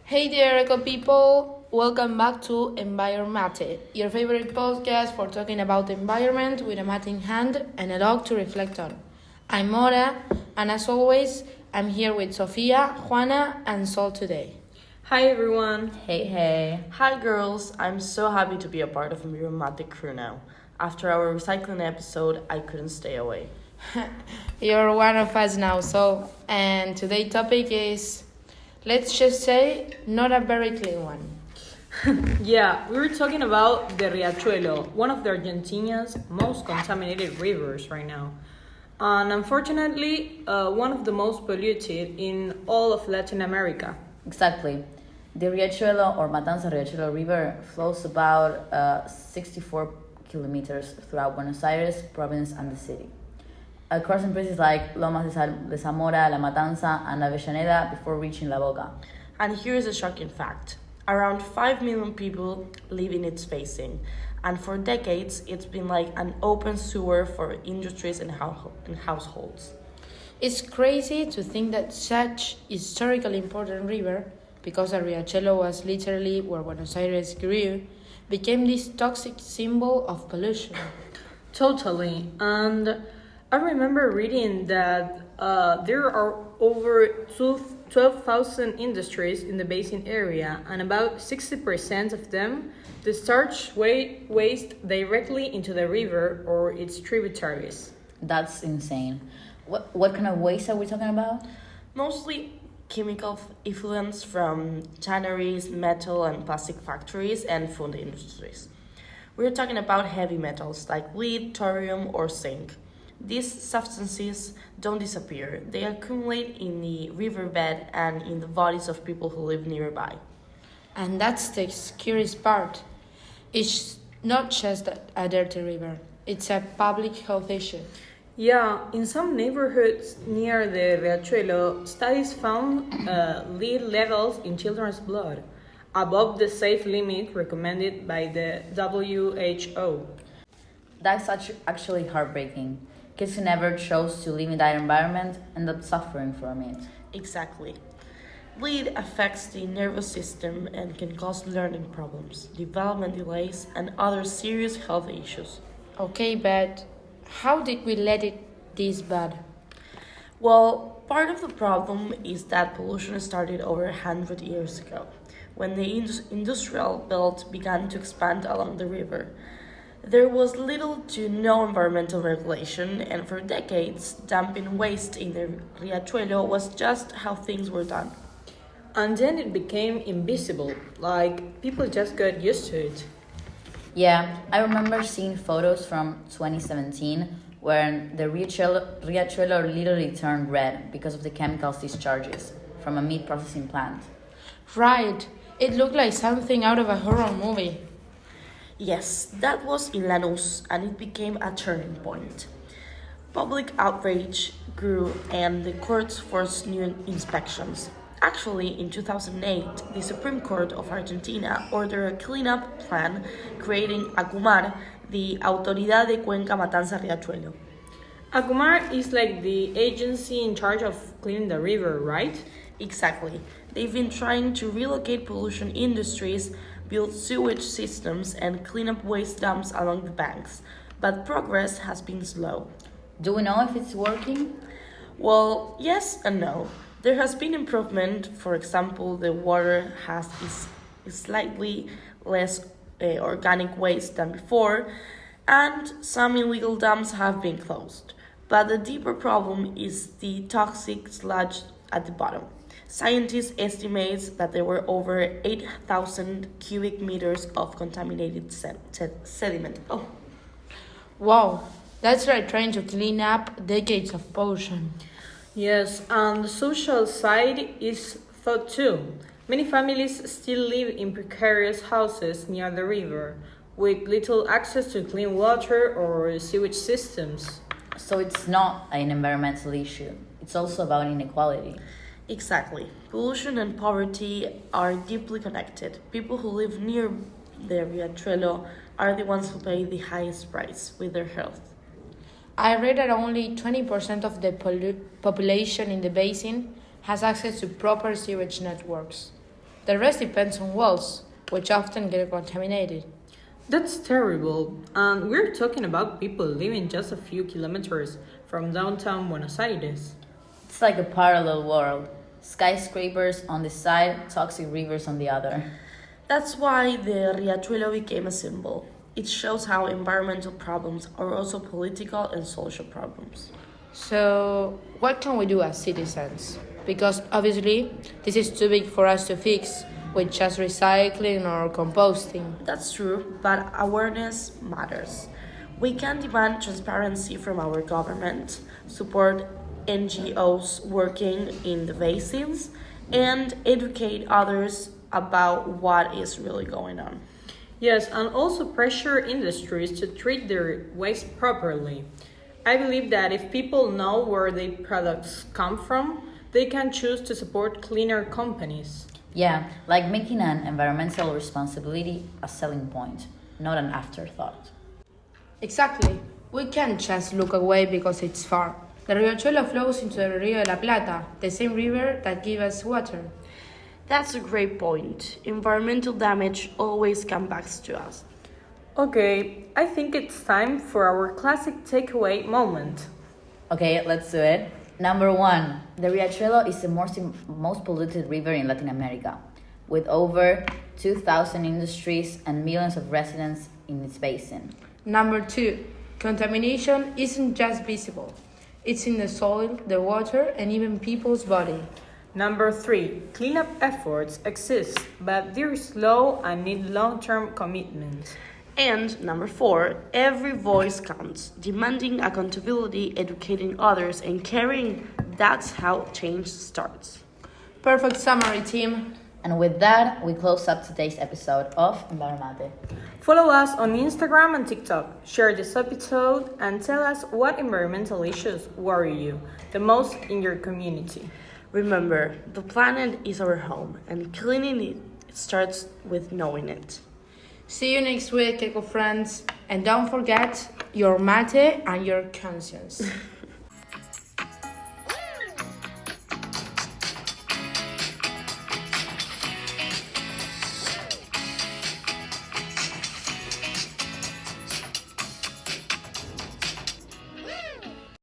Hey there, eco people! Welcome back to EnviroMATES, your favorite podcast for talking about the environment with a mat in hand and a dog to reflect on. I'm Mora, and as always, I'm here with Sofia, Juana, and Sol today. Hi everyone. Hey. Hi girls, I'm so happy to be a part of EnviroMATES crew now. After our recycling episode, I couldn't stay away. You're one of us now, Sol, and today's topic is, let's just say, not a very clean one. Yeah, we were talking about the Riachuelo, one of the Argentina's most contaminated rivers right now. And unfortunately, one of the most polluted in all of Latin America. Exactly. The Riachuelo or Riachuelo River flows about 64 kilometers throughout Buenos Aires province and the city, crossing places like Lomas de Zamora, La Matanza, and Avellaneda before reaching La Boca. And here's a shocking fact. Around 5 million people live in its basin, and for decades it's been like an open sewer for industries and households. It's crazy to think that such historically important river, because the Riachuelo was literally where Buenos Aires grew, became this toxic symbol of pollution. Totally. And I remember reading that there are over 12,000 industries in the basin area, and about 60% of them discharge waste directly into the river or its tributaries. That's insane. What kind of waste are we talking about? Mostly chemical effluents from tanneries, metal and plastic factories, and food industries. We're talking about heavy metals like lead, thorium, or zinc. These substances don't disappear. They accumulate in the riverbed and in the bodies of people who live nearby. And that's the scariest part. It's not just a dirty river, it's a public health issue. Yeah, in some neighborhoods near the Riachuelo, studies found lead levels in children's blood above the safe limit recommended by the WHO. That's actually heartbreaking. Kids who never chose to live in that environment end up suffering from it. Exactly. Lead affects the nervous system and can cause learning problems, development delays, and other serious health issues. Okay, but how did we let it this bad? Well, part of the problem is that pollution started over 100 years ago, when the industrial belt began to expand along the river. There was little to no environmental regulation, and for decades, dumping waste in the Riachuelo was just how things were done. And then it became invisible, like people just got used to it. Yeah, I remember seeing photos from 2017 where the Riachuelo literally turned red because of the chemicals discharges from a meat processing plant. Right, it looked like something out of a horror movie. Yes, that was in Lanús, and it became a turning point. Public outrage grew, and the courts forced new inspections. Actually, in 2008, the Supreme Court of Argentina ordered a cleanup plan creating ACUMAR, the Autoridad de Cuenca Matanza Riachuelo. ACUMAR is like the agency in charge of cleaning the river, right? Exactly. They've been trying to relocate pollution industries, build sewage systems, and clean up waste dumps along the banks. But progress has been slow. Do we know if it's working? Well, yes and no. There has been improvement. For example, the water is slightly less organic waste than before, and some illegal dams have been closed. But the deeper problem is the toxic sludge at the bottom. Scientists estimate that there were over 8,000 cubic meters of contaminated sediment. Oh, Wow, that's like trying to clean up decades of pollution. Yes, and the social side is thought too. Many families still live in precarious houses near the river, with little access to clean water or sewage systems. So it's not an environmental issue, it's also about inequality. exactly. Pollution and poverty are deeply connected. People who live near the Riachuelo are the ones who pay the highest price with their health. I read that only 20% of the population in the basin has access to proper sewage networks. The rest depends on wells, which often get contaminated. That's terrible. And we're talking about people living just a few kilometers from downtown Buenos Aires. It's like a parallel world. Skyscrapers on the side, toxic rivers on the other. That's why the Riachuelo became a symbol. It shows how environmental problems are also political and social problems. So, what can we do as citizens? Because obviously, this is too big for us to fix with just recycling or composting. That's true, but awareness matters. We can demand transparency from our government, support NGOs working in the basins, and educate others about what is really going on. Yes, and also pressure industries to treat their waste properly. I believe that if people know where their products come from, they can choose to support cleaner companies. Yeah, like making an environmental responsibility a selling point, not an afterthought. Exactly. We can't just look away because it's far. The Riachuelo flows into the Rio de la Plata, the same river that gives us water. That's a great point. Environmental damage always comes back to us. Okay, I think it's time for our classic takeaway moment. Okay, let's do it. Number 1, the Riachuelo is the most polluted river in Latin America, with over 2,000 industries and millions of residents in its basin. Number 2, contamination isn't just visible. It's in the soil, the water, and even people's body. Number 3, cleanup efforts exist, but they're slow and need long-term commitment. And number 4, every voice counts. Demanding accountability, educating others, and caring, that's how change starts. Perfect summary, team. And with that, we close up today's episode of EnviroMATE. Follow us on Instagram and TikTok. Share this episode and tell us what environmental issues worry you the most in your community. Remember, the planet is our home, and cleaning it starts with knowing it. See you next week, eco friends. And don't forget your mate and your conscience.